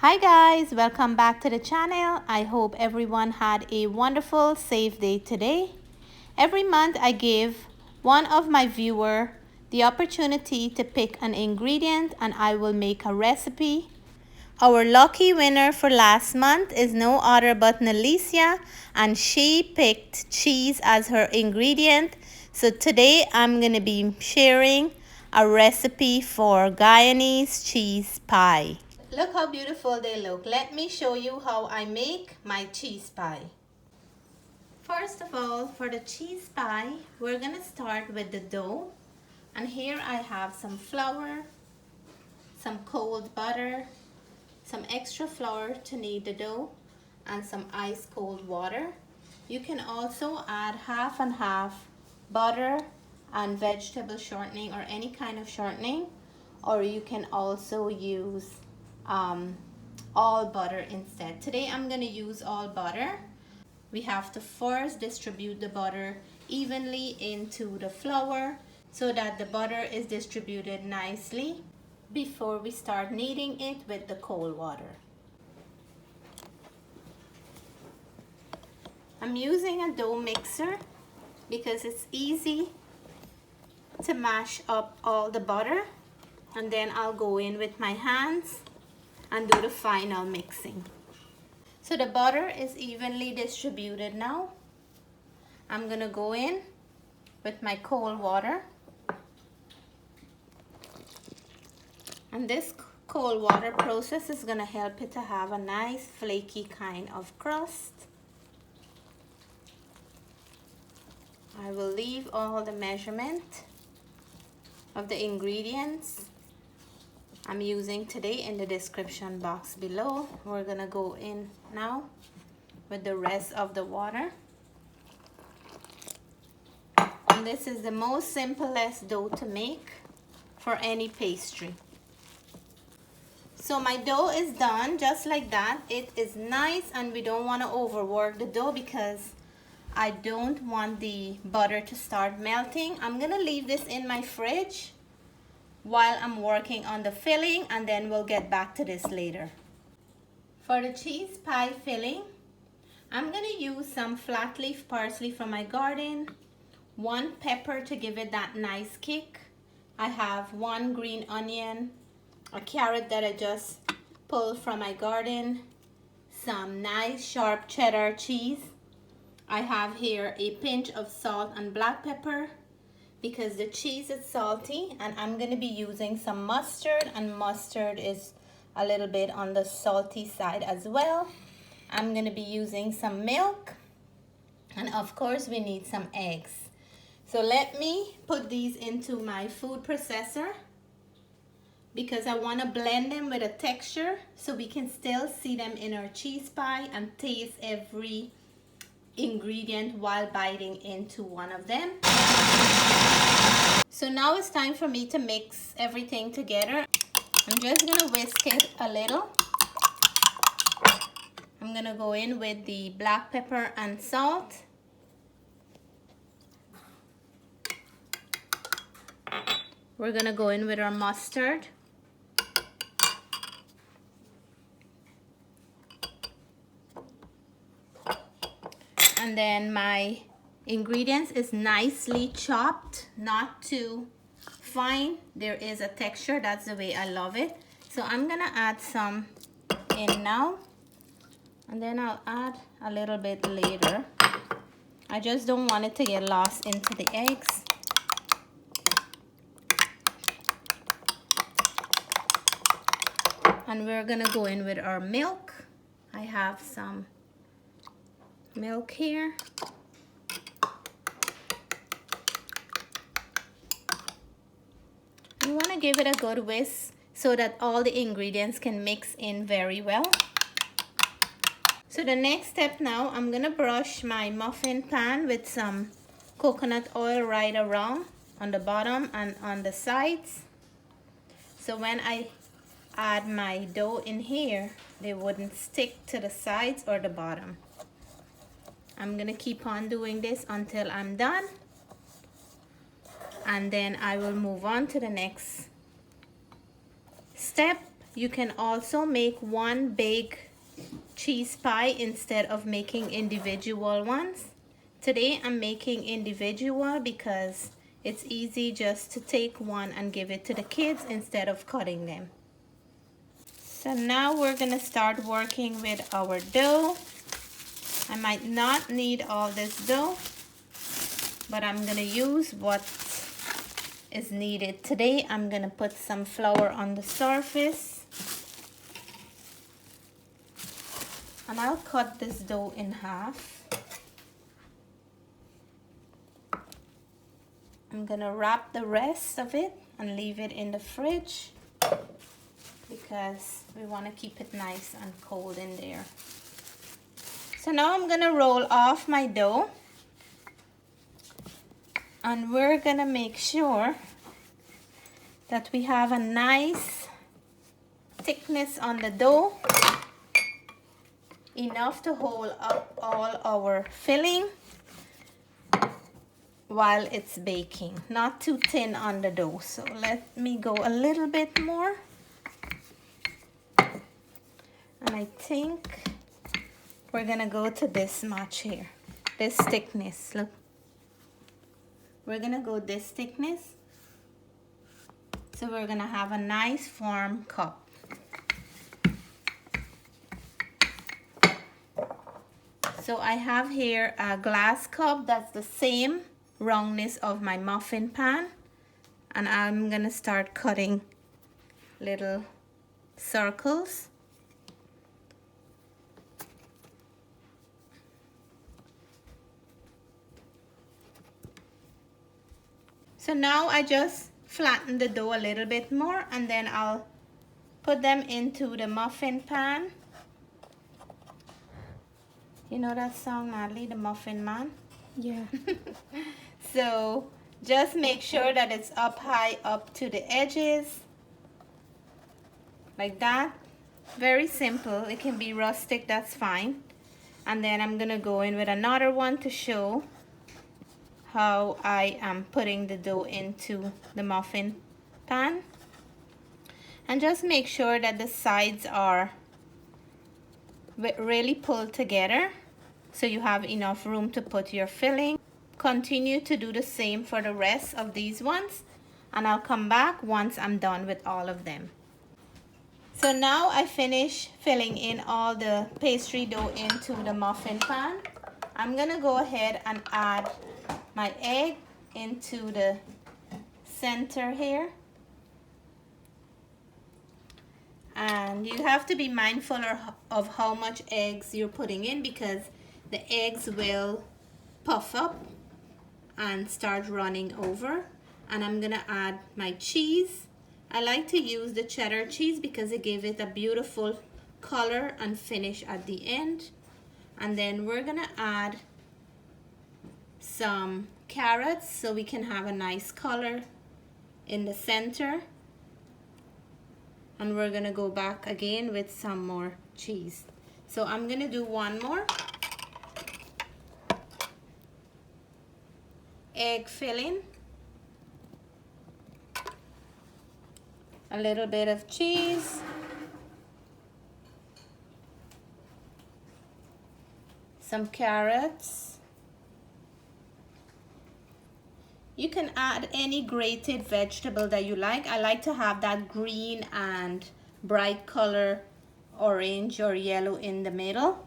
Hi guys, welcome back to the channel. I hope everyone had a wonderful, safe day today. Every month I give one of my viewers the opportunity to pick an ingredient and I will make a recipe. Our lucky winner for last month is no other but Nalicia, and she picked cheese as her ingredient. So today I'm going to be sharing a recipe for Guyanese cheese pie. Look how beautiful they look. Let me show you how I make my cheese pie. First of all, for the cheese pie, we're gonna start with the dough. And here I have some flour, some cold butter, some extra flour to knead the dough, and some ice cold water. You can also add half and half butter and vegetable shortening or any kind of shortening, or you can also use all butter instead. Today I'm going to use all butter. We have to first distribute the butter evenly into the flour so that the butter is distributed nicely before we start kneading it with the cold water. I'm using a dough mixer because it's easy to mash up all the butter, and then I'll go in with my hands and do the final mixing. So the butter is evenly distributed now. I'm gonna go in with my cold water, and this cold water process is gonna help it to have a nice flaky kind of crust. I will leave all the measurement of the ingredients I'm using today in the description box below. We're gonna go in now with the rest of the water. And this is the most simplest dough to make for any pastry. So my dough is done just like that. It is nice, and we don't want to overwork the dough because I don't want the butter to start melting. I'm gonna leave this in my fridge while I'm working on the filling, and then we'll get back to this later. For the cheese pie filling, I'm gonna use some flat leaf parsley from my garden, one pepper to give it that nice kick. I have one green onion, a carrot that I just pulled from my garden, some nice sharp cheddar cheese. I have here a pinch of salt and black pepper because the cheese is salty, and I'm going to be using some mustard, and mustard is a little bit on the salty side as well. I'm going to be using some milk, and of course we need some eggs. So let me put these into my food processor because I want to blend them with a texture so we can still see them in our cheese pie and taste every ingredient while biting into one of them. So now it's time for me to mix everything together. I'm just gonna whisk it a little. I'm gonna go in with the black pepper and salt. We're gonna go in with our mustard. And then my ingredients is nicely chopped, not too fine. There is a texture, that's the way I love it. So I'm gonna add some in now, and then I'll add a little bit later. I just don't want it to get lost into the eggs. And we're gonna go in with our milk. I have some milk here. You want to give it a good whisk so that all the ingredients can mix in very well. So the next step now, I'm gonna brush my muffin pan with some coconut oil right around on the bottom and on the sides. So when I add my dough in here, they wouldn't stick to the sides or the bottom. I'm gonna keep on doing this until I'm done, and then I will move on to the next step, you can also make one big cheese pie instead of making individual ones. Today I'm making individual because it's easy just to take one and give it to the kids instead of cutting them. So now we're gonna start working with our dough. I might not need all this dough, but I'm gonna use what is needed today. I'm gonna put some flour on the surface, and I'll cut this dough in half. I'm gonna wrap the rest of it and leave it in the fridge because we want to keep it nice and cold in there. So now I'm gonna roll off my dough, and we're gonna make sure that we have a nice thickness on the dough, enough to hold up all our filling while it's baking, not too thin on the dough. So let me go a little bit more, and I think we're gonna go to this much here, this thickness. Look, we're gonna go this thickness, so we're gonna have a nice firm cup. So I have here a glass cup that's the same roundness of my muffin pan, and I'm gonna start cutting little circles. So now I just flatten the dough a little bit more, and then I'll put them into the muffin pan. You know that song, Natalie, the Muffin Man? Yeah. So just make sure that it's up high up to the edges, like that. Very simple. It can be rustic, that's fine. And then I'm gonna go in with another one to show how I am putting the dough into the muffin pan. And just make sure that the sides are really pulled together so you have enough room to put your filling. Continue to do the same for the rest of these ones, and I'll come back once I'm done with all of them. So now I finish filling in all the pastry dough into the muffin pan. I'm gonna go ahead and add my egg into the center here, and you have to be mindful of how much eggs you're putting in, because the eggs will puff up and start running over. And I'm gonna add my cheese. I like to use the cheddar cheese because it gives it a beautiful color and finish at the end. And then we're gonna add some carrots so we can have a nice color in the center. And we're gonna go back again with some more cheese. So I'm gonna do one more. Egg filling. A little bit of cheese. Some carrots. You can add any grated vegetable that you like. I like to have that green and bright color, orange or yellow in the middle.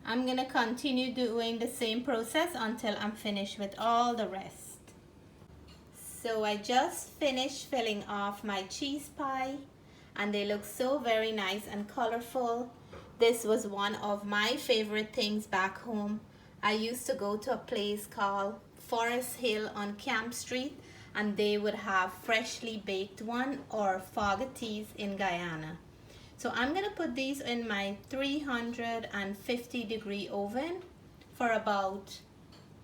I'm gonna continue doing the same process until I'm finished with all the rest. So I just finished filling off my cheese pie, and they look so very nice and colorful. This was one of my favorite things back home. I used to go to a place called Forest Hill on Camp Street, and they would have freshly baked one, or fogaties in Guyana. So I'm gonna put these in my 350-degree oven for about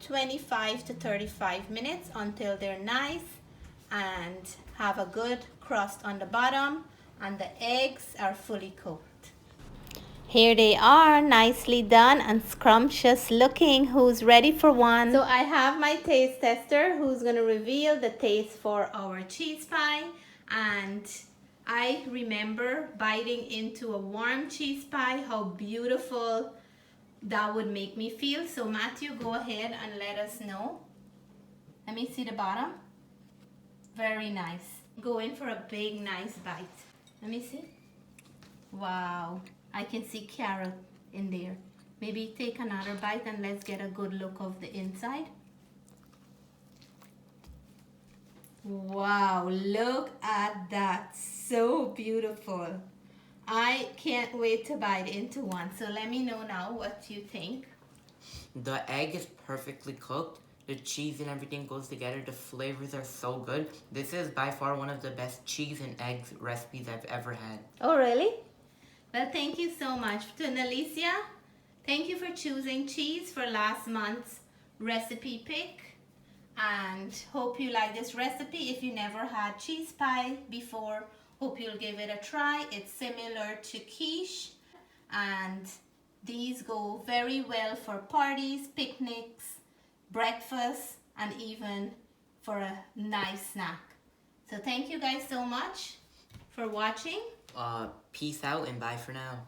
25 to 35 minutes until they're nice and have a good crust on the bottom and the eggs are fully cooked. Here they are, nicely done and scrumptious looking. Who's ready for one? So I have my taste tester who's gonna reveal the taste for our cheese pie, and I remember biting into a warm cheese pie, how beautiful that would make me feel. So Matthew, go ahead and let us know. Let me see the bottom. Very nice. Go in for a big, nice bite. Let me see. Wow, I can see carrot in there. Maybe take another bite and let's get a good look of the inside. Wow, look at that. So beautiful. I can't wait to bite into one. So let me know now what you think. The egg is perfectly cooked. The cheese and everything goes together. The flavors are so good. This is by far one of the best cheese and eggs recipes I've ever had. Oh, really? Well, thank you so much. To Nalicia, thank you for choosing cheese for last month's recipe pick. And hope you like this recipe. If you never had cheese pie before, hope you'll give it a try. It's similar to quiche, and these go very well for parties, picnics, breakfast, and even for a nice snack. So thank you guys so much for watching. Peace out and bye for now.